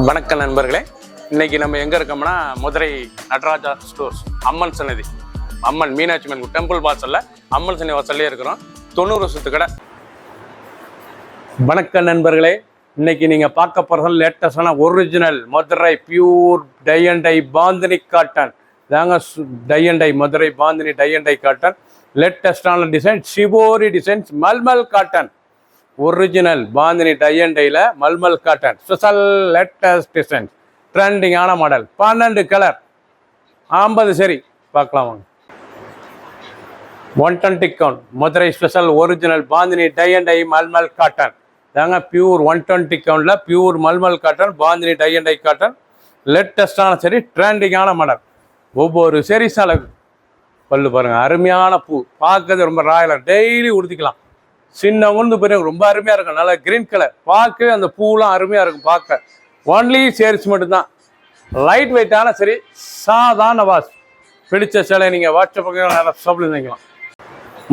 வணக்கம் நண்பர்களே, இன்னைக்கு நம்ம எங்க இருக்கோம்னா மதுரை நடராஜா ஸ்டோர்ஸ் அம்மன் சன்னதி, அம்மன் மீனாட்சி அம்மன் டெம்பிள் வாசல்ல அம்மன் சன்னதி வாசல்லே இருக்கிறோம். 90 வருஷத்து கடை. வணக்கம் நண்பர்களே, இன்னைக்கு நீங்க பார்க்க போறது லேட்டஸ்டான original Madurai pure tie and tie bandhani cotton தாங்க. Tie and tie Madurai bandhani tie and tie cotton, லேட்டஸ்டான design shibori designs, malmal cotton. Original bandhani tie and டைல malmal cotton, special latest design, ட்ரெண்டிங்கான மாடல், 12 கலர், 50 சரி. பார்க்கலாம் வாங்க. 120 count Madurai special original bandhani tie and tie mulmul cotton தாங்க. Pure 120 கவுண்ட்ல pure malmal cotton bandhani tie and tie cotton, லேட்டஸ்டான சரி, ட்ரெண்டிங்கான மாடல். ஒவ்வொரு சரி சாலகு பல்லு பாருங்க, அருமையான பூ, பார்க்கறது ரொம்ப ராயலாக, டெய்லி உடுத்திக்கலாம். சின்னவங்க பெரியவங்க ரொம்ப அருமையாக இருக்கும். நல்லா கிரீன் கலர், பார்க்க அந்த பூலாம் அருமையாக இருக்கும் பார்க்க. ஒன்லி சேரிஸ் மட்டும்தான், லைட் வெயிட்டான சரி, சாதாரண வாஷ். பிடிச்ச சிலை நீங்கள் வாட்ஸ்அப் ஷாப்பில் நினைக்கலாம்.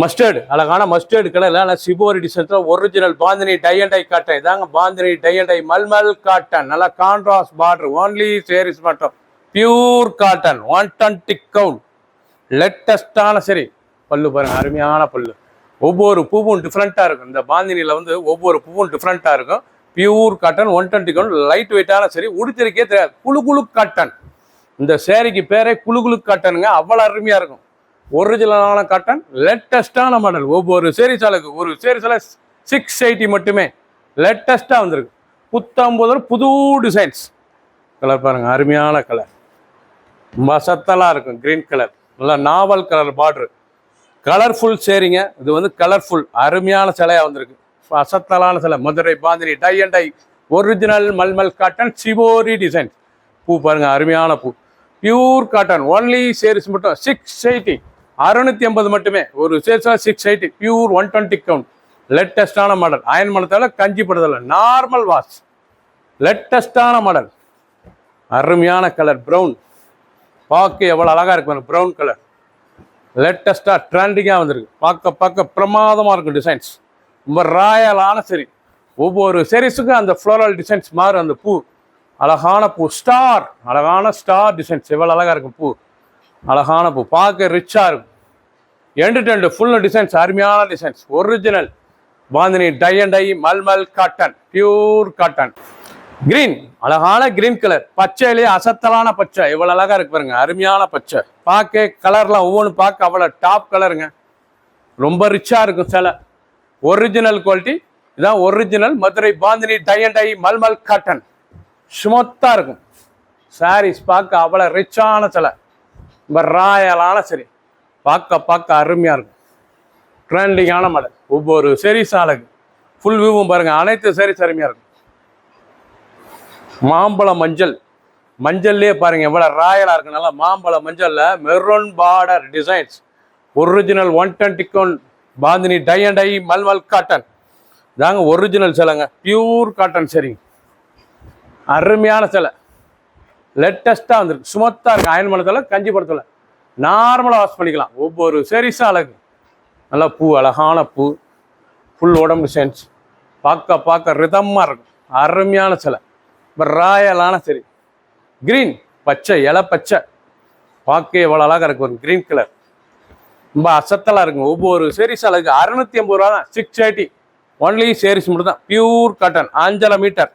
மஸ்டர்டு, அழகான மஸ்டர்டு கலரில் நல்லா சிபோரி டிசைன்ஸில் original bandhani tie and tie cotton இதாங்க. Bandhani tie and tie mulmul cotton, நல்லா கான்ட்ராஸ்ட் பார்டர், ஒன்லி சேரிஸ் மட்டும், பியூர் காட்டன், 120 கவுண்ட், லேட்டஸ்டான சரி. பல்லு பாருங்க, அருமையான பல்லு. ஒவ்வொரு பூவும் டிஃப்ரெண்ட்டாக இருக்கும். இந்த பாந்தினியில் ஒவ்வொரு பூவும் டிஃப்ரெண்ட்டாக இருக்கும். பியூர் காட்டன், 120 கவுண்ட், லைட் வெயிட்டான சரி, உடுத்திருக்கே தெரியாது. குழு குழு காட்டன். இந்த சேரீக்கு பேரே குழு குழு காட்டனுங்க, அவ்வளோ அருமையாக இருக்கும். ஒரிஜினலான காட்டன், லேட்டஸ்டான மாடல். ஒவ்வொரு சேரீ சாலுக்கு ஒரு சேரீ சாலை 680 மட்டுமே, லேட்டஸ்ட்டாக வந்திருக்கு. புத்தம்பது புது டிசைன்ஸ். கலர் பாருங்கள், அருமையான கலர், மசத்தலாக இருக்கும். கிரீன் கலர், நல்லா நாவல் கலர் பார்டரு, கலர்ஃபுல் சேரிங்க. இது கலர்ஃபுல் அருமையான சிலையாக வந்திருக்கு. அசத்தலான சிலை, Madurai bandhani tie and tie original malmal cotton, shibori design. பூ பாருங்க, அருமையான பூ, பியூர் காட்டன், ஒன்லி சேரிஸ் மட்டும் 680, 680 மட்டுமே. ஒரு சேரிஸ் 680, பியூர் 120 கவுண்ட், லேட்டஸ்டான மாடல். அயன் மனத்தால கஞ்சி படுதல, நார்மல் வாஷ், லேட்டஸ்டான மாடல், அருமையான கலர் ப்ரௌன். பார்க்க எவ்வளோ அழகாக இருக்கு ப்ரௌன் கலர், லேட்டஸ்டாக ட்ரெண்டிங்காக வந்திருக்கு. பார்க்க பிரமாதமாக இருக்கும். டிசைன்ஸ் ரொம்ப ராயலான சரி. ஒவ்வொரு செரிஸுக்கும் அந்த ஃப்ளோரல் டிசைன்ஸ் மாறும். அந்த பூ அழகான பூ, ஸ்டார், அழகான ஸ்டார் டிசைன்ஸ், எவ்வளோ அழகாக இருக்கும் பூ, அழகான பூ, பார்க்க ரிச்சாக இருக்கும். End to end full designs, அருமையான designs. Original bandhani tie and tie mulmul cotton, pure cotton. Green, அழகான கிரீன் கலர், பச்சையிலேயே அசத்தலான பச்சை, எவ்வளோ அழகாக இருக்கு பாருங்க, அருமையான பச்சை. பார்க்க கலர்லாம் ஒவ்வொன்றும் பார்க்க அவ்வளோ டாப் கலருங்க, ரொம்ப ரிச்சாக இருக்கும் சிலை. ஒரிஜினல் குவாலிட்டி இதான். Original Madurai bandhani tie and tie mulmul cotton, சுமத்தாக இருக்கும். சாரீஸ் பார்க்க அவ்வளோ ரிச்சான சிலை, ரொம்ப ராயலான சரி, பார்க்க அருமையாக இருக்கும். ட்ரெண்டிங்கான மாடல். ஒவ்வொரு செரிஸ் அழகு, ஃபுல் வியூவும் பாருங்கள், அனைத்து செரிஸ் அருமையாக இருக்கும். மாம்பழ மஞ்சள், மஞ்சள்லேயே பாருங்கள் எவ்வளோ ராயலாக இருக்கு. நல்லா மாம்பழ மஞ்சளில் maroon border designs, original 120 count bandhani tie and tie mulmul cotton தாங்க. ஒரிஜினல் சிலைங்க, பியூர் காட்டன் சரி, அருமையான சிலை, லேட்டஸ்ட்டாக வந்துருக்கு. சுமத்தாக இருக்குது. அயன் மனத்தில் கஞ்சி படத்தில் நார்மலாக வாஷ் பண்ணிக்கலாம். ஒவ்வொரு செரிஸும் அழகு, நல்லா பூ, அழகான பூ, ஃபுல் உடம்பு டிசைன்ஸ், பார்க்க ரிதமாக இருக்கும். அருமையான சிலை, இப்போ ராயலான சரி. கிரீன், பச்சை, இலை பச்சை, பார்க்க எவ்வளோ அழகாக இருக்கும். கிரீன் கலர் ரொம்ப அசத்தலாக இருக்கும். ஒவ்வொரு சேரீஸ் அழகு. 680 ரூபா தான், 680, ஒன்லி சேரீஸ் மட்டும் தான். Pure cotton, 5.5 metre.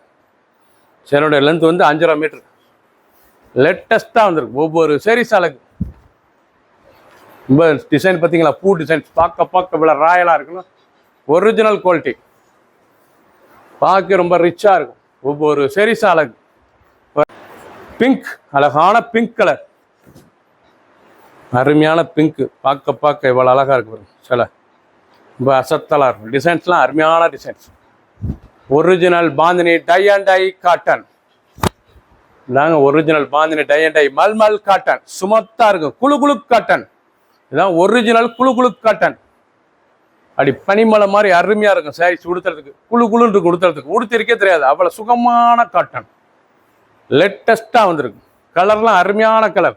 சேரோட லென்த் 5.5 மீட்டர், லேட்டஸ்ட்டாக வந்துருக்கு. ஒவ்வொரு சேரீஸ் அழகு. ரொம்ப டிசைன் பார்த்தீங்களா, பூ டிசைன்ஸ், பார்க்க இவ்வளோ ராயலாக இருக்கணும். ஒரிஜினல் குவாலிட்டி, பார்க்க ரொம்ப ரிச்சாக இருக்கும். ஒவ்வொரு செரிஸ் அழகு. பிங்க், அழகான பிங்க் கலர், அருமையான பிங்க், பார்க்க இவ்வளோ அழகாக இருக்கு சில, ரொம்ப அசத்தலாக இருக்கும். டிசைன்ஸ்லாம் அருமையான designs. Original bandhani tie and tie cotton இதாங்க. Original bandhani tie and tie mulmul cotton, சுமத்தாக இருக்கும். குழு குழு காட்டன் இதான் ஒரிஜினல் குழு குழு காட்டன். அப்படி பனிமலை மாதிரி அருமையாக இருக்கும். சாரீஸ் உடுத்துறதுக்கு குழு குழுன்னு கொடுத்துறதுக்கு, உடுத்திருக்கே தெரியாது, அவ்வளோ சுகமான காட்டன், லேட்டஸ்ட்டாக வந்திருக்கு. கலர்லாம் அருமையான கலர்,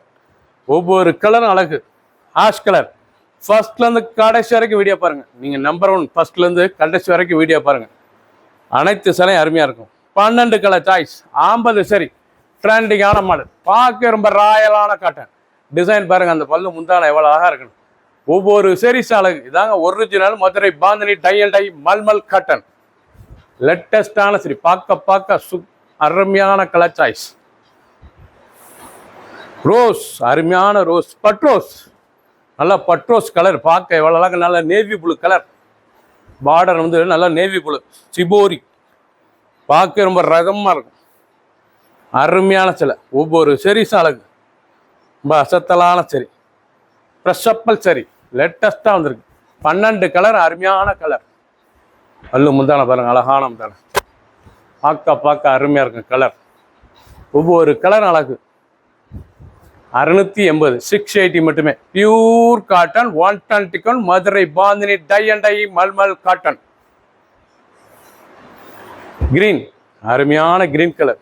ஒவ்வொரு கலரும் அழகு. ஆஷ் கலர், ஃபர்ஸ்ட்லேருந்து கடைசி வரைக்கும் வீடியோ பாருங்கள். நீங்கள் நம்பர் 1 ஃபர்ஸ்ட்லேருந்து கடைசி வரைக்கும் வீடியோ பாருங்கள். அனைத்து சிலையும் அருமையாக இருக்கும். 12 கலர் சாய்ஸ் 50 சரி ட்ரெண்டிங்கான மாடல் பார்க்க ரொம்ப ராயலான காட்டன் டிசைன் பாருங்க அந்த பல்லு முந்தான எவ்வளோ அழகா இருக்கணும் ஒவ்வொரு செரிஸ் அழகு இதாங்க original Madurai bandhani tie and tie mulmul cotton லேட்டஸ்டான சரி பார்க்க அருமையான கலர் சாய்ஸ் ரோஸ் அருமையான ரோஸ் பட்ரோஸ் நல்லா பட்ரோஸ் கலர் பார்க்க எவ்வளோ அழகாக நல்ல நேவி ப்ளூ கலர் பார்டர் வந்து நல்லா நேவி ப்ளூ சிபோரி பார்க்க ரொம்ப ரகமாக இருக்கும் அருமையான சிலை ஒவ்வொரு செரிஸும் அழகு ரொம்ப அசத்தலான சரி ப்ரெஷ்ஷப்பல் சரி லேட்டஸ்ட்டாக வந்திருக்கு 12 கலர் அருமையான கலர் அல்லு முந்தான பாருங்க அழகான முந்தான பார்க்க அருமையாக இருக்கும் கலர் ஒவ்வொரு கலர் அழகு 680 680 மட்டுமே pure cotton 120 Madurai bandhani tie and tie mulmul cotton green அருமையான கிரீன் கலர்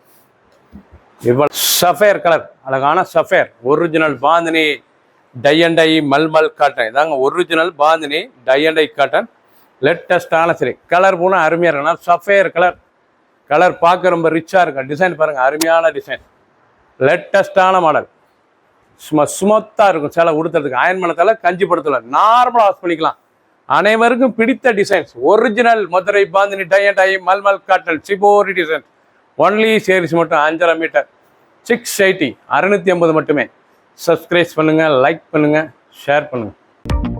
இவ்வளவு சஃபேர் கலர் அழகான sapphire original bandhani tie and tie mulmul cotton இதாங்க original bandhani tie and tie cotton லேட்டஸ்டான சரி கலர் போனால் அருமையாக இருக்கும் சஃபேர் கலர் பார்க்க ரொம்ப ரிச்சாக இருக்கும் டிசைன் பாருங்கள் அருமையான டிசைன் லேட்டஸ்டான மாடல் ஸ்மூத்தாக இருக்கும் சில உடுத்துறதுக்கு அயன் பண்ணத்தில் கஞ்சி படுத்தல நார்மலாக வாஷ் பண்ணிக்கலாம் அனைவருக்கும் பிடித்த designs original Madurai bandhani tie and tie mulmul cotton shibori design only saris மட்டும் 5.5 மீட்டர் 680 680 மட்டுமே சப்ஸ்கிரைப் பண்ணுங்கள் லைக் பண்ணுங்கள் ஷேர் பண்ணுங்கள்